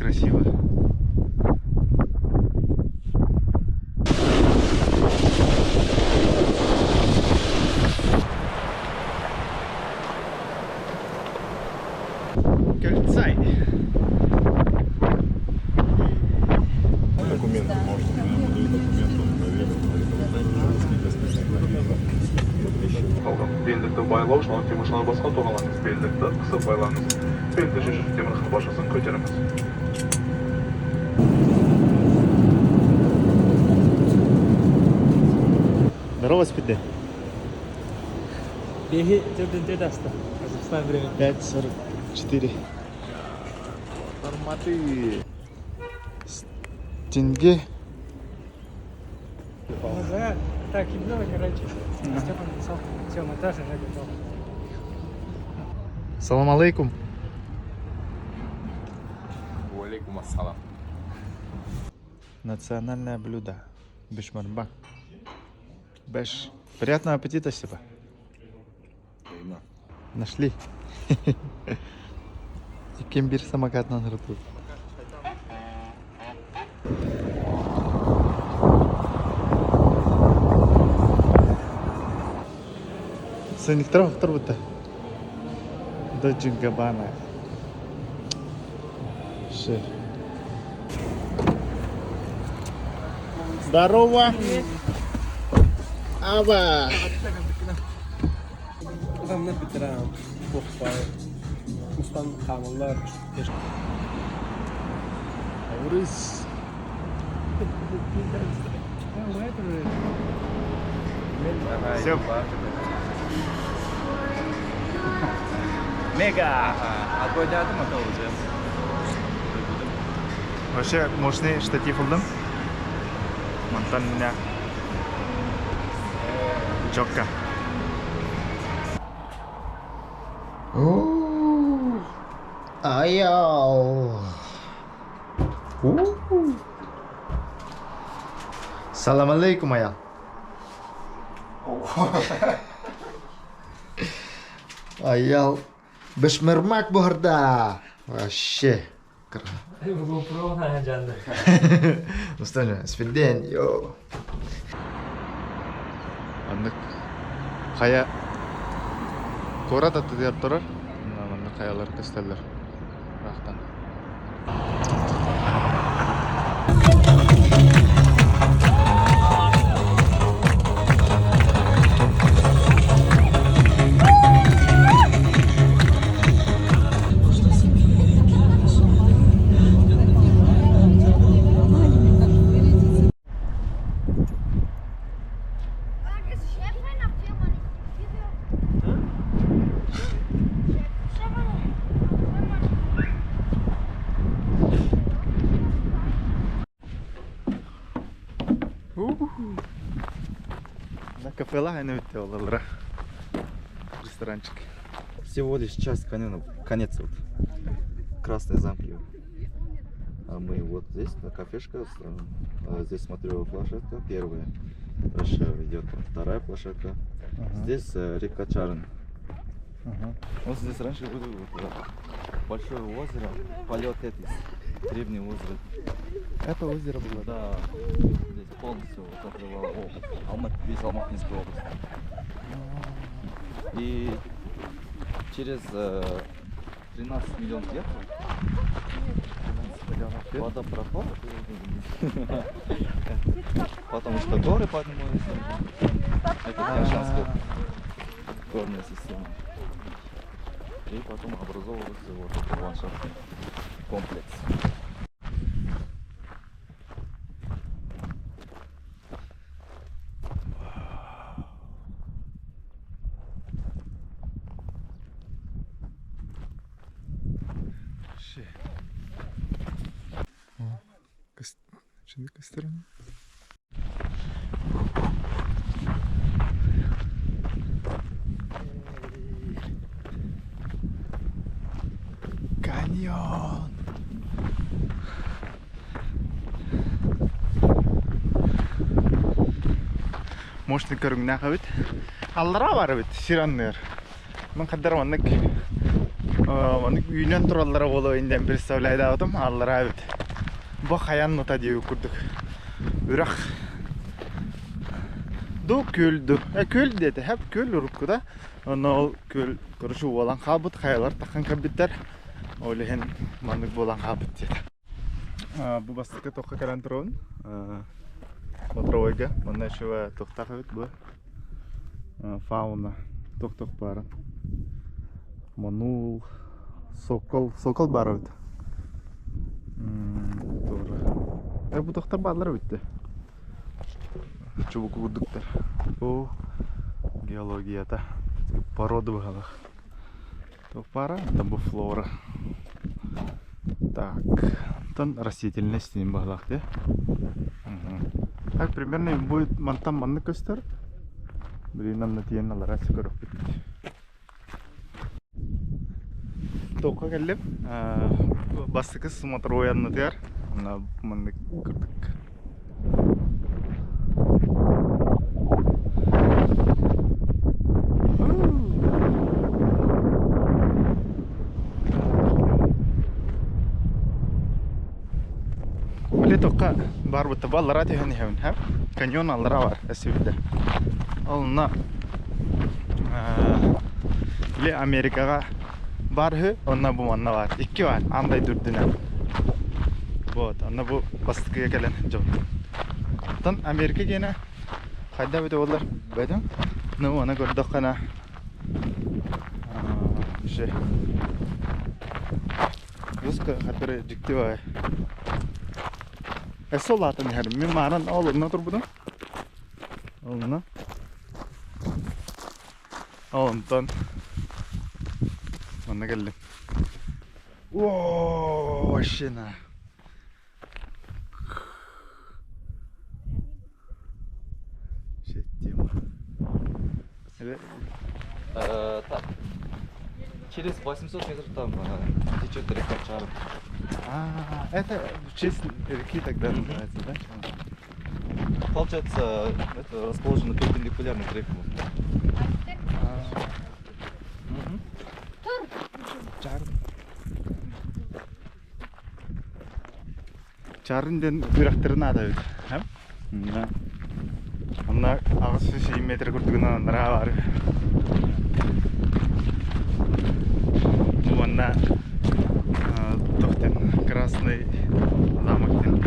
красиво. Кольцай. Документы можете, прямо дают документы, белдікті байлау шалан теміршалар басқа тоғалаңыз, белдікті қысып байлаңыз, белді шешіп темір қылбашасын көтеріңіз. Здорово, Спиде. Беги, ты даста. Казахстан время. 5.44. Форматы. Тенге. Да, так и было, короче. Степан написал, все, монтаж уже готов. Салам алейкум. Алейкум ассалам. Национальное блюдо. Бешмарбак. Беш. Приятного аппетита, Степа. Нашли. И кембир самокатынан рытып. Сыниктер вақтыр бұтта. Доджин Габана. Ше. Здорово. Аба. Adamlar bitiren, kokpay, ustan kanallar, Урыс. Все. Мега. Вообще мощный штатив алдым. Монтан меня. Джокка. Аял. Салам алейкум, аял. Аял. Бешмермак бухарда. Вообще. GoPro на жанды. Ну что же, спиден, йо. Андык. Хая. Корат атты деп тұрар. Мына хаялар кестелер. Рахтан. На кафела они выделали. Ресторанчик. Всего лишь час конец вот Красной замки. А мы вот здесь на кафешка, здесь смотрю площадка первая, дальше идет вторая площадка. Здесь река Чарын. Вот здесь раньше было большое озеро, полет Этис, древнее озеро. Это озеро было. Да, здесь полностью вот открывало весь Алматинскую область. И через 13 миллионов лет вода пропала, потому что горы поднимались. Это Тяньшанская горная система. И потом образовывался вот этот ландшафтный комплекс. Şimdi göstereyim. Каньон. Мощный көрүнгүнө бит. Аллара бар бит, сираннер. Мен каддар ваннык. Оны үйінен тұралары болу инден представляйды аудым, аллар әбіт. Бұл қаян нота деу күрдік. Үрақ. Ду көлді. Көл деді, әп көл ұрыққы да. Оны ол көл күрішу болан қабыт, қаялар таққан кәбіттер. Олеген маңдық болан қабыт деді. Бұл бастықы тоққа кәрін тұрауын. Мотровойға. Мұнда шыва тоқтақ өт бұл. Фауна. Тоқ-тоқ барын. Манул, сокол бар өт. Бұл тоқтар барлар өтті. Чубук күрдіктер. Бұл геологията. Породы бұғалық. Тоқ бара, бұл флора. Так, тон растительность нем бұғалық, де? Так, примерно будет мантам манны көстер. Блин, нам на тиен алара сикоров бітті. Тоққа келіп, бастықы сұматыр оянны тияр. Мына мұнды күрдік. Біле тоққа бар бұтты баллара түйін еуін, каньон аллара бар, әсібіді. Олына біле Америкаға бары, онна бұл манна бар. Икки бар, андай дүрдінен. Вот, онна бұл бастықыға кәлін жол. Тон Америка кені қайда бөті олар бәдің? Ну, оны көрдіқ қана Юзка қатыры жүкті бай. Әсі олатын әрім. Мен маған олығына тұр бұдың. Олығына. Олығынтан Мана geldim. Ooo, машина. Тема. Так. Через 800 метров там течет река Чаров. Это в честь реки тогда называется, да? Получается, это расположено перпендикулярно к реку. Чарынден үйрақтырын ада өт. Онда ағыз 20 метр күрдігіна нұра бар. Бұл онда тоқтен красный замоктен.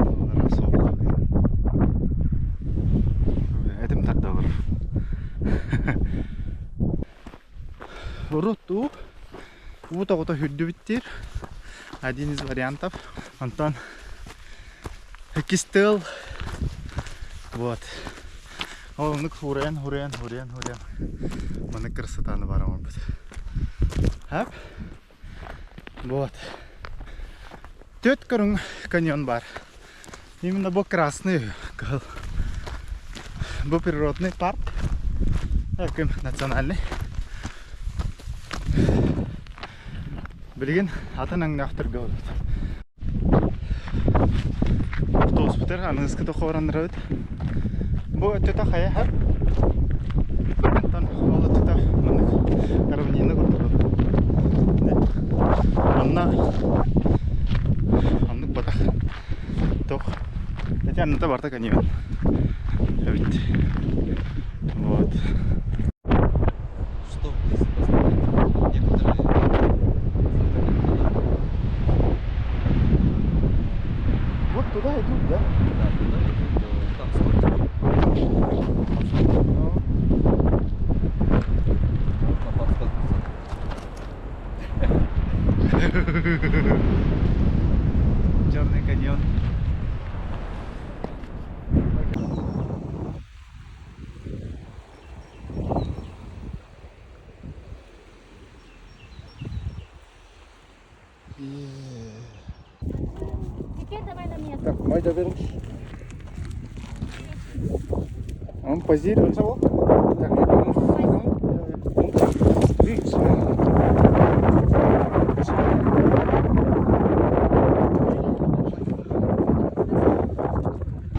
Олара соғылға әдім тақта олар. Роту. Вот хюдду биттер. Один из вариантов. Антон кистел. Вот. Он хурен. Мана красота на барам. Хап. Вот. Тет каньон бар. Именно был красный. Был природный парк. Национальный. Білген атын аңны ақтырға болады. Автобус бұтыр, аңызғы тоқы ораныр өт. Бұл өтті қая әр. Ол өтті мұнық равнины көрдір. Онна аңнық батақ. Тоқ. Әте аңныта барта кәнемен. Әбіт. Вот. Что здесь поставить? Некоторые... Вот туда идут, да? Да, туда идут, там сколько? Черный каньон. Так, Майда вернешь. Он позирует. Так,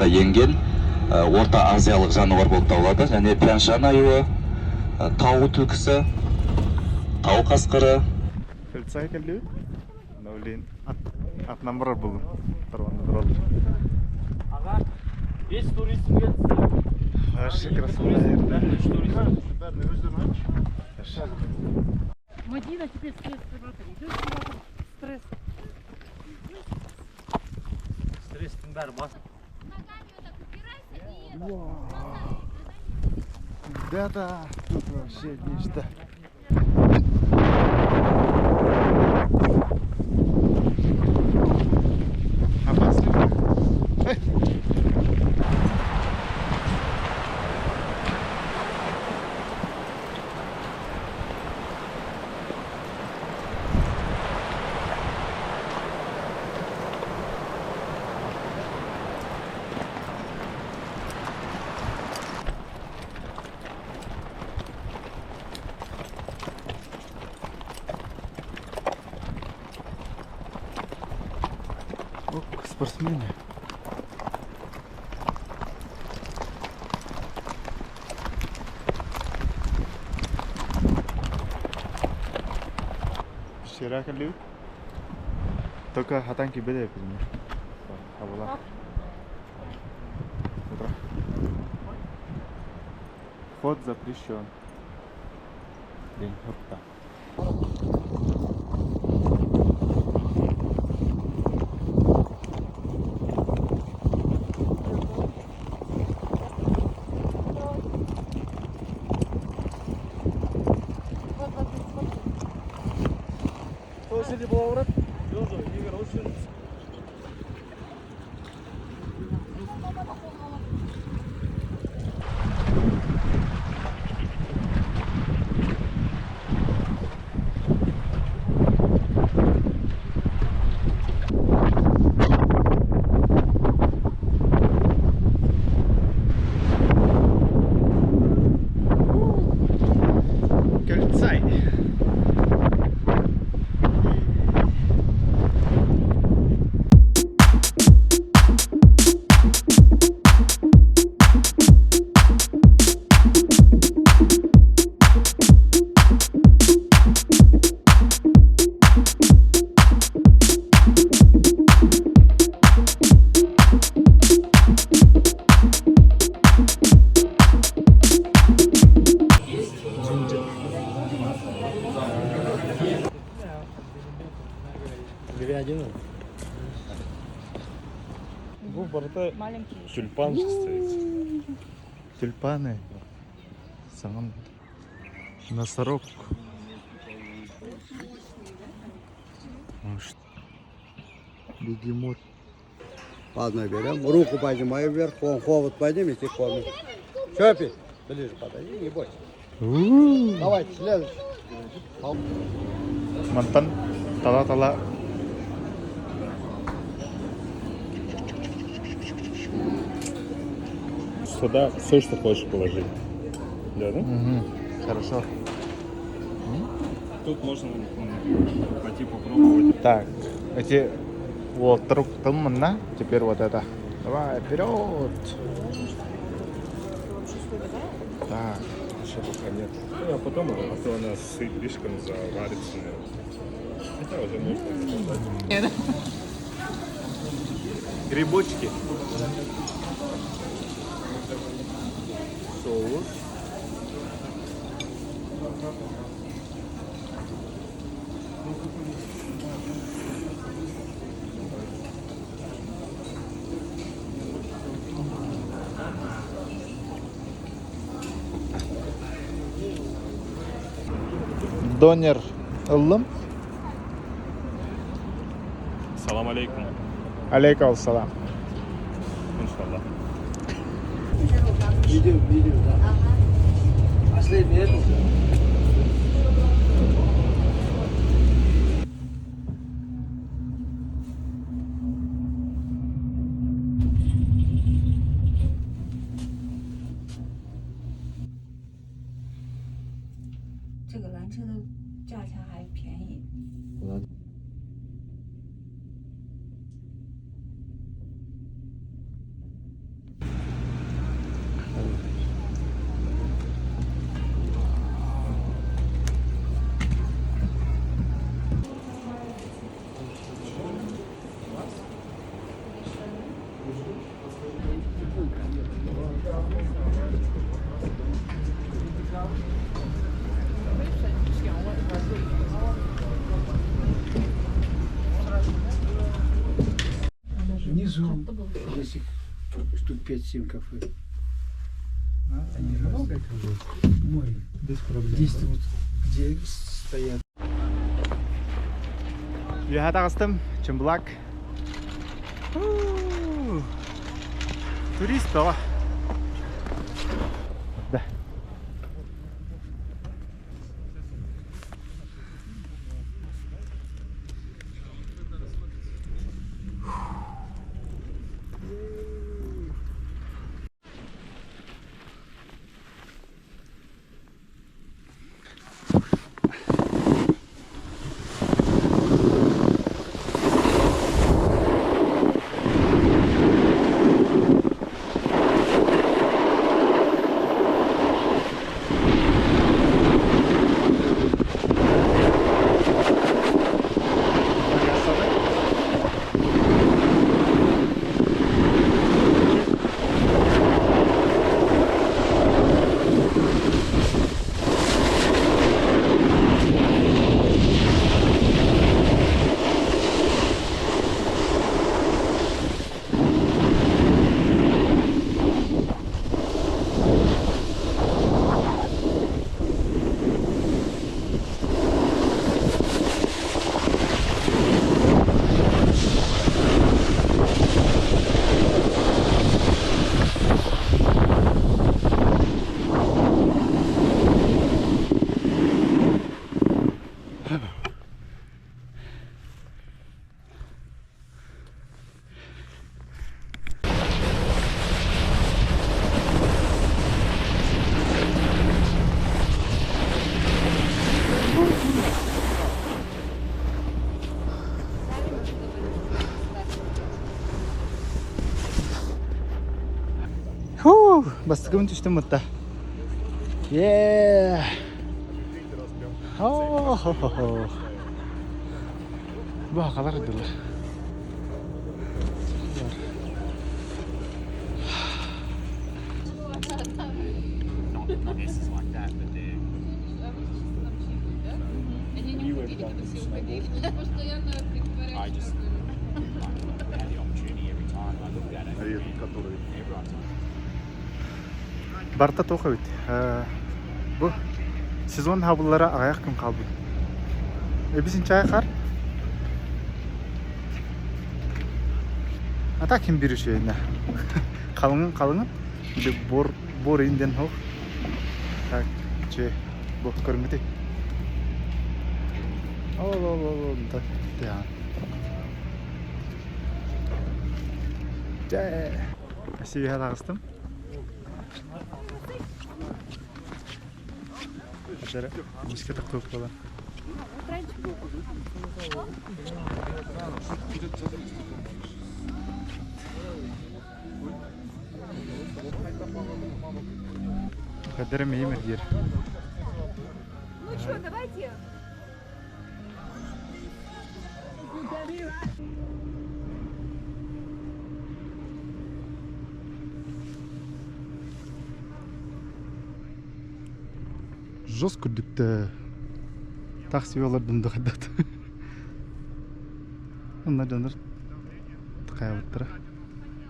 я енген орта азиялық жануар болып табылады. Және Тянь-Шань аюы тау түлкісі, тау қасқыры, Крыльца келді. Ну, блин, атынан бұрар бұл. Тарванды бұрар. Ага. 5 туристім келді. Вообще красота. Мадина теперь стресс идет стресс. Стрестің бәрі бас. Ребята, тут вообще нечто. Опасно. Эй! Ох, спортсмены. Вчера ходил. Только хатанки беды пример. Хавала. Утро. Вход запрещен. День хопта. Осы де бола бұрат. Жоқ, егер осы Кольцай. Bu barda Маленький. tülpan стоит. Тюльпаны. Сам носорог. Может, бегемот. По одной берем, руку поднимаем вверх, хобот поднимите и кормим. Чопи, ближе подойди, не бойся. Давайте, следующий. Mantan tala-tala. Сюда все, что хочешь положить. Да, да? Хорошо. Тут можно пойти попробовать. Так, эти вот друг на, теперь вот это. Давай, вперед. Так, Еще пока нет. Ну, а потом, а то она слишком заварится, наверное. Хотя уже можно. грибочки. Соус. Донер ылым. Салам алейкум. Алейкум салам. Иншаллах. Видео, да. Последний это.这个缆车的价钱还便宜。жил здесь штук 5-7 кафе. Мой. Здесь вот где стоят. Үйәһә тағыстым, Чымбылак. Турист баға. Да. Бастығымын түштім мұтта. Бұға қалар өділер. Барта тоқа өт. Бұл сезон хабылары ағаяқ күн қалды. Өбісін чай қар? Ата кем бір үші өйіне. Қалыңын. Бор инден хоқ. Так, че, бұл көрмеді. Ол, так, деян. Жай. Әсеге ағыстым. Şöyle bisiklete koyup falan. Kaderim iyi mi diyor? Ну что, давайте. Жестко дүкті такси олардан дұғадады. Онна жаныр тұқайбыттыра.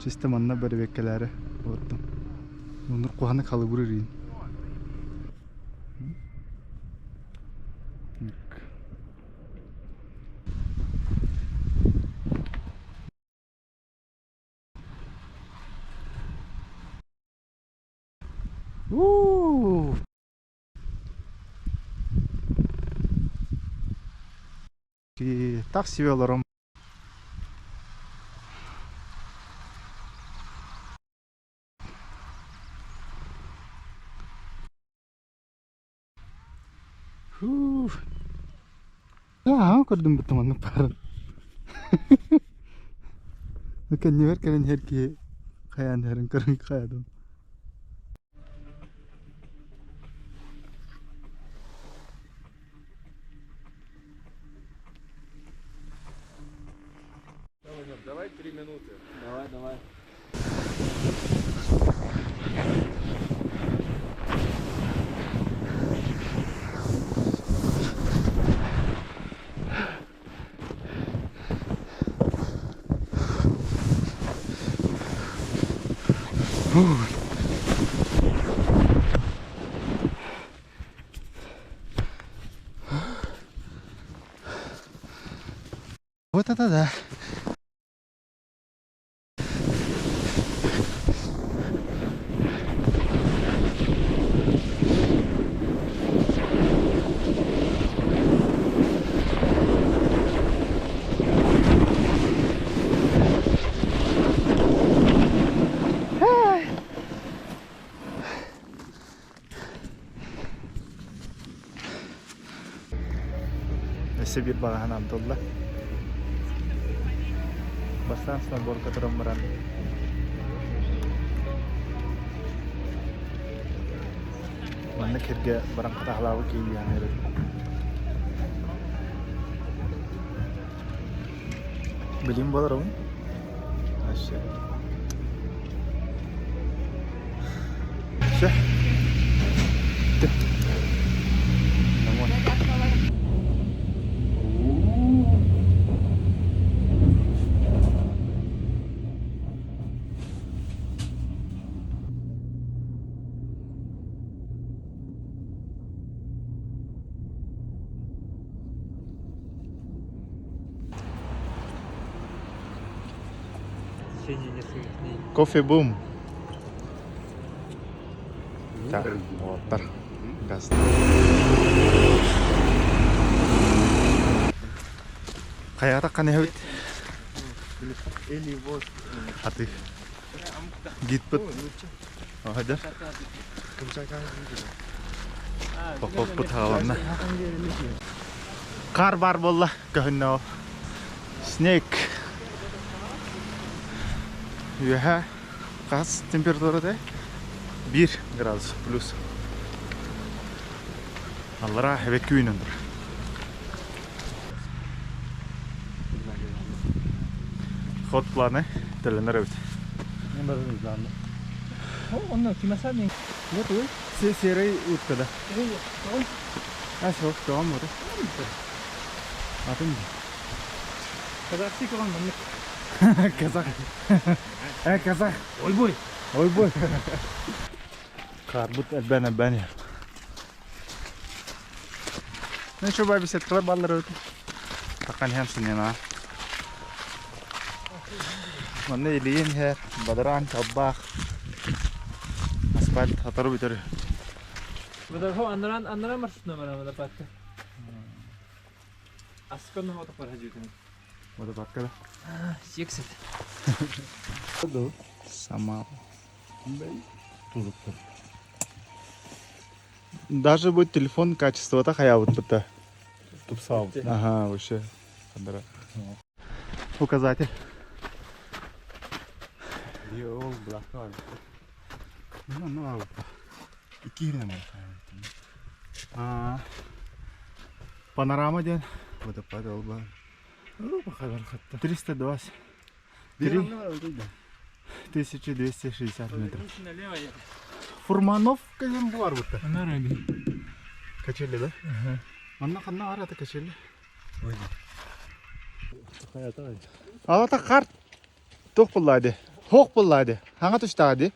Честі манна бәрі беккелері олаттым. Оныр қуғаны қалы бұрыр ең. Такси велором. Көрдім бұл тұманның барын. Өкен не бар кәлін herki қаян herін көрін қаядым. Давай 3 минуты. Давай. Вот это да. Sibir balahanam tolla. Bastan snowboard keterambaran. Mana kerja barang ketahlau kian itu. Bilim balarım. Aşağı. Aşağı. Namun. Кофе бум. Так, вот так. Газ. Каяқта қане өт? Хаты. Гитпіт. Ағадар. Бақылпыт ғаламна. Қар бар болла. Көхіннау. Снег. Юха. Қас температурада 1 градус плюс. Аллара хәбек күйініндір. Ход планы тілінір өт. Не барымыз планы. Онна кимаса мен. Вот ой, серый утка да. А все, tamam mı? Atın. Казахский кылган мен. Казах. Казах. Ойбой. Ойбой. Карбут әлбән я. Ну что, бабі сеткілер баллар өт. Таққан хәмсін ена. Онда елейін хәр. Бадаран, таббақ. Асфальт хатару бітір. Бұдар хо андаран маршрутна бара бұда патты. Асқанна хота пара жүйтін. Ода баққа да. Сексет. Сама. Даже будет телефон качество так я вот это. Тупсал. Ага, вообще. Указатель. Йол, блакал. Ну, икирнем. Панорама ден. Водопад олба. 320. 1260 метров. Фурманов кем бар бутта. Ана раби. Качели да? Ага. Анна ханна арата качели. Ой. Алата карт тоқ буллады. Хоқ буллады. Ханга туштады?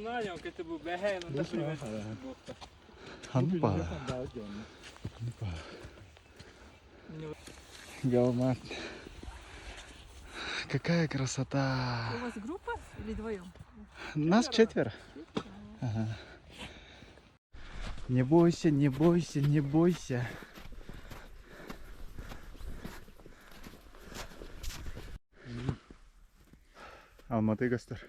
Наям кете бу бәһә нда привет. Ханпа. Галмат. Какая красота. У вас группа или вдвоем? Нас 4. Ага. Не бойся, не бойся, не бойся. Алматы гастар.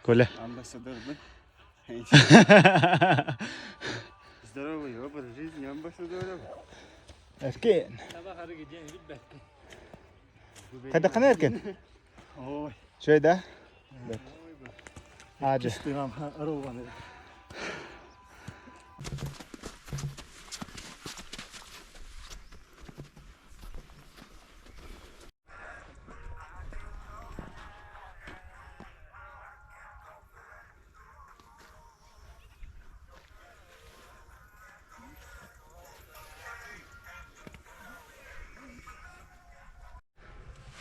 Коля. Амбассадор, да? Здоровый образ жизни амбассадора. Эркен. Сабах арыгы ден бит. Кайда кана эркен? Ой. Шөй да? Аджи. Стынам арылган.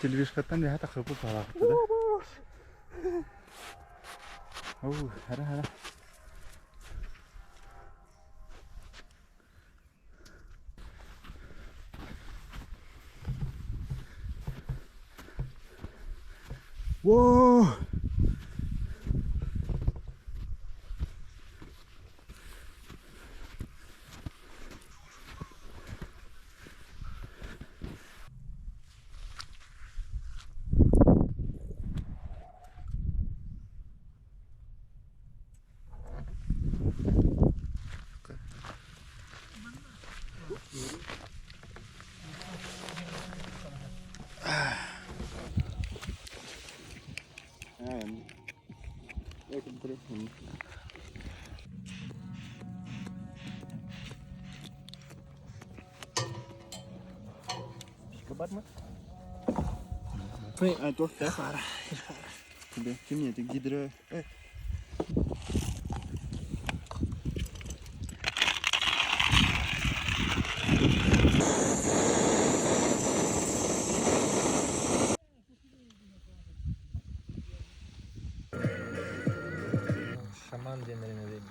телевизкаттан бәһә тақыпы палақты да. Оу, хара. Whoa! Toch weg waren. Kim je die gidere. Şaman denirine değil.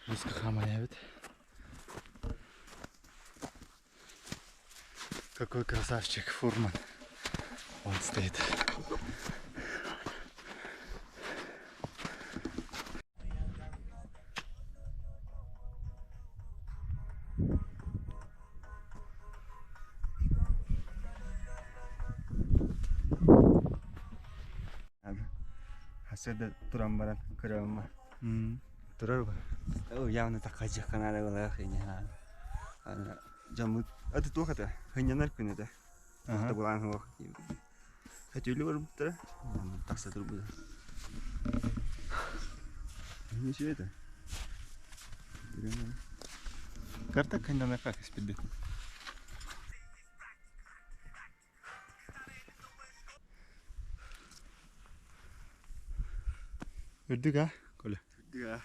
Русская хамая ведь. Какой красавчик фурман. Он стоит. Хасада туран баран көрөм. Турар ба. Явно такая жахана да была хиня. Жамут. А ты только то. Хиня наркуна да. Это была англо. Хотели бы это. Так что трубы. Не все это. Карта хиня на как спидит. Үрдүк а? Коле. Да.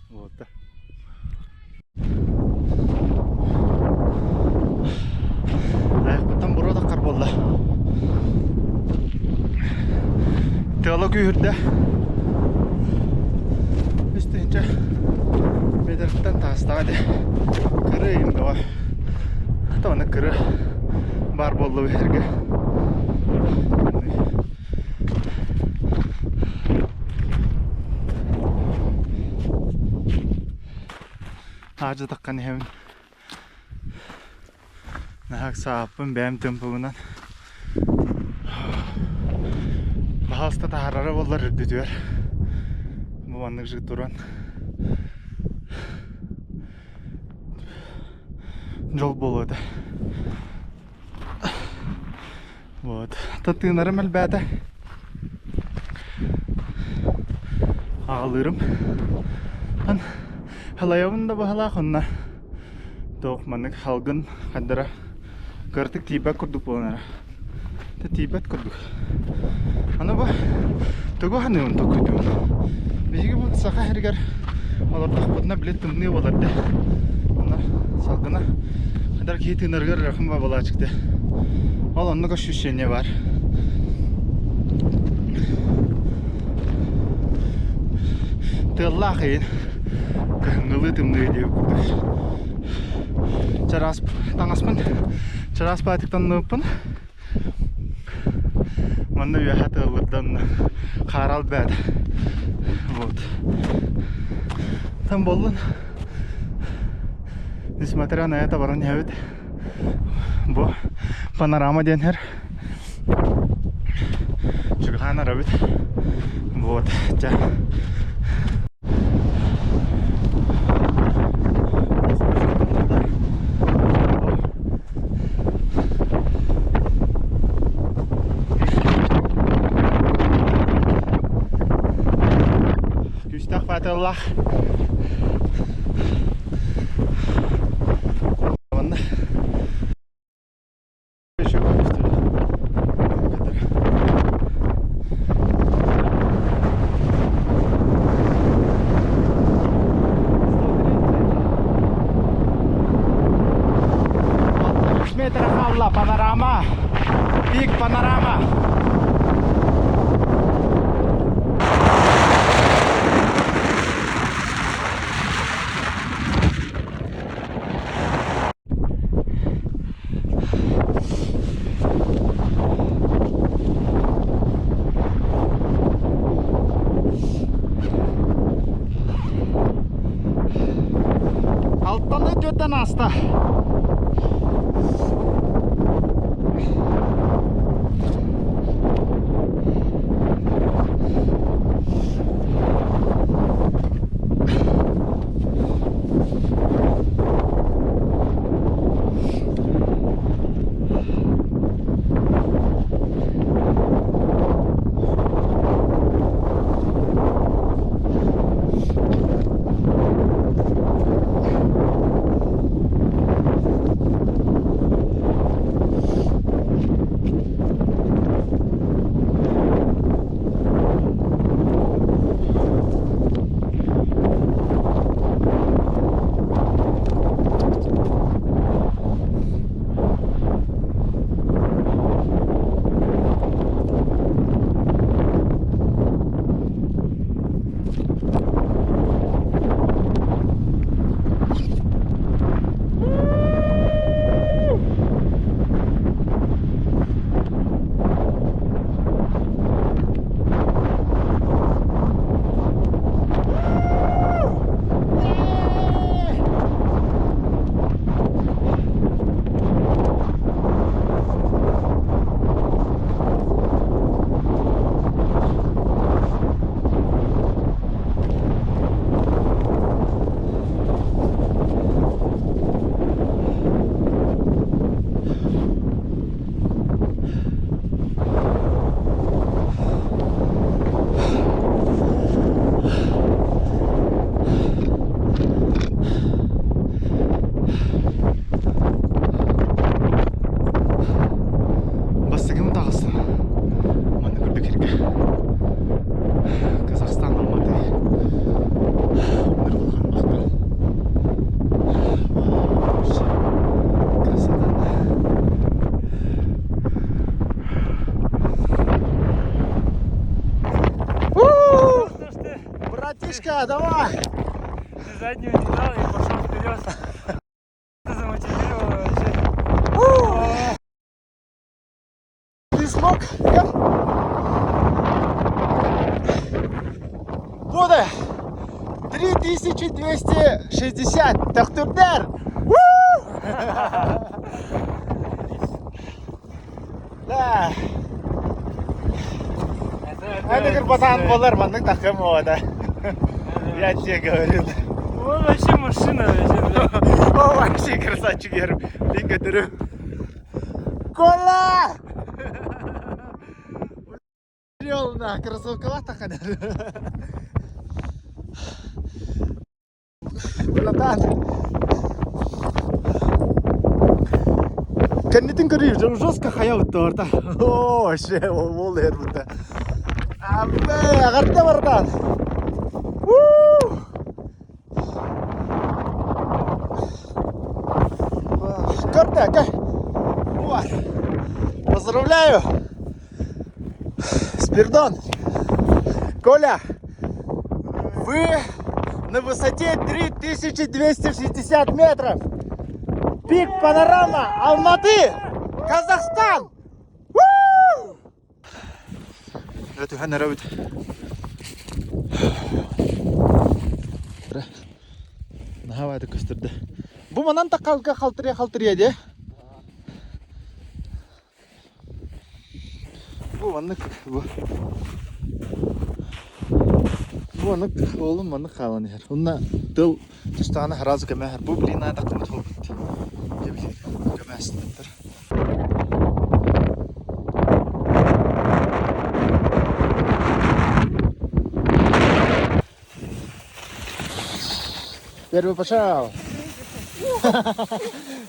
Вот да. Аяқпаттан бұрада қар болды. Теолог үйірді. Үстінше бедіріктен тастады. Кірі емді ғой. Тоны кірі бар болды берге. Ağaca takkan hemen nahak saapın benim tempoğundan bahasta da harara bollar diyor. Bu anlık jık duran жол болады. Вот. Татынарым әлбәті. Ağılırım. Ан халаявында бахала хонна. Тоқ маннык халгын хаддара. Кыртык тибак курдук боланара. Тибат курдук. Ана ба того ханын токудум. Биги бу саха хергер. Аларда хатна билет тымны боларды. Ана салгына хаддар кетинергер рахым ба бола чыкты. Ал оннук ощущение бар. Тыллахын кыңгылы тымны деп курдук. Чарас таңаспын. Чарас патыктан нуппын. Манда яхаты ылырдан қарал бәді. Вот. Там болын. Несмотря на это, баран явит. Бо панорама денер. Чугана робит. Вот. Тя. Allah. Bana. Şu işte. Meter Allah panorama. Big panorama. Alttan da götten hasta. Братишка, давай! Ты заднюю не дал и пошел вперед. Ты замотивировал вообще. Ты смог? Буде 3260 тахтурдар! Да. Это как пацан болар, маннык такым вода. Я тебе говорю. Он вообще машина. О, вообще красавчик, я говорю. Кола! Рел на кроссовках так. Златан. Кеннитин көрүyor, жестко хаябыт орта. О, вообще, ол ербута. Абе, агартта бартан. Шикарно, вот. Поздравляю. Спирдон. Коля, вы на высоте 3260 метров. Пик панорама Алматы, Казахстан. Это нравится. Нахавайды көстірді. Бұл манан тақалға қалтырия де. Бұл манық, бұл манық, олым манық қаланы әр. Онына дыл тұстағаны харазы көмә әр. Бұл білейін айда қымыт ол бітті. Көмә әсіндіктір. Первый пошел.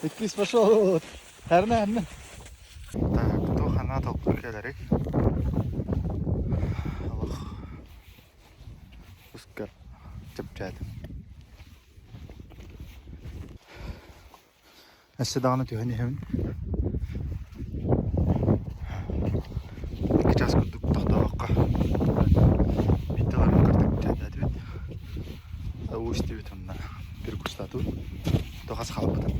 Иккис пошел. Әрні. Так, кто хана толқы келерек. Аллах. Үскір. Чып-чәді. Әсі дағыны түйіні хемін. Екі час күрдік тақта баққа. Биттелерін кірдік чәді әдібет. Өсті бет онына. Bir kuşlatı, doğası kalıp bıdım.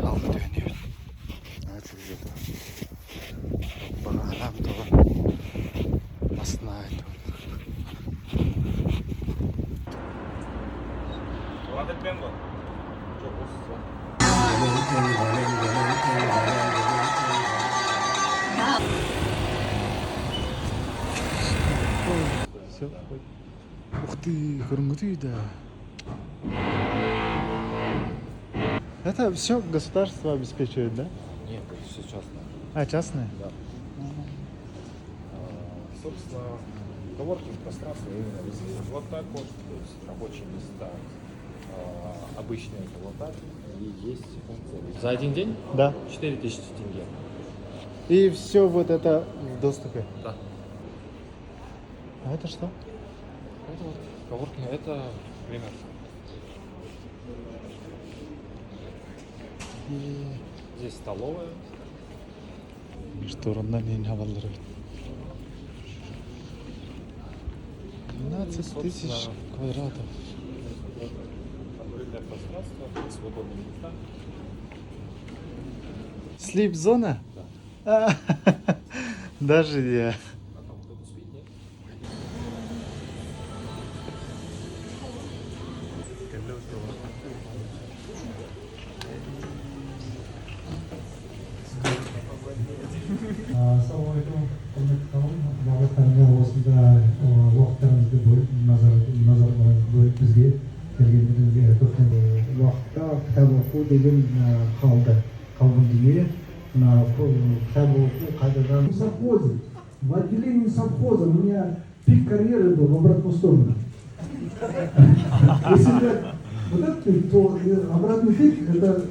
Halkı dönüyor. Evet, çok güzel. Bana anam dolu. Aslında ait oldu. Все. Ух ты, хрумгутый, да. Это все государство обеспечивает, да? Нет, это все частное. А, частное? Да. Собственно, коворкинг пространство именно везде. Вот так вот, то есть рабочие места, обычные это вот так. И есть функция. За один день? Да. 4000 тенге. И все вот это в доступе? Да. А это что? Это вот коворкинг, это пример. Здесь столовая. Шторондан ең хабарлары. 12 тысяч квадратов. Открытое пространство, свободные места. Слип-зона? Да. Даже я. Assalamualaikum, құрметті қауым. Бағыттарыңа осында уақыттарыңызды бөліп, назар бөліп бізге келгендеріңізге көптен уақытта кітап оқу деген қалған дүние. Мына кітап оқу қайтадан в совхозе, в отделении совхоза у меня пик карьеры был в обратную сторону. Если вот этот пик, то обратный пик это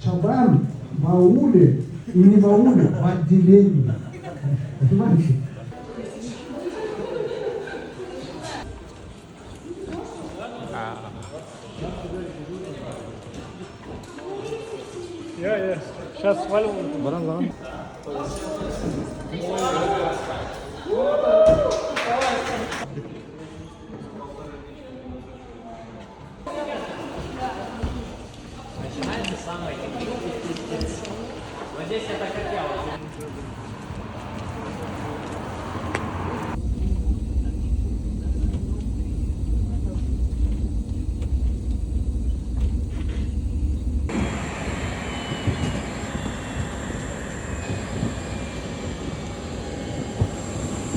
Чабан, в ауле и не в ауле, в отделении. Понимаете? Я сейчас свалил. Баран. Начинается самое. Вот здесь это как я вот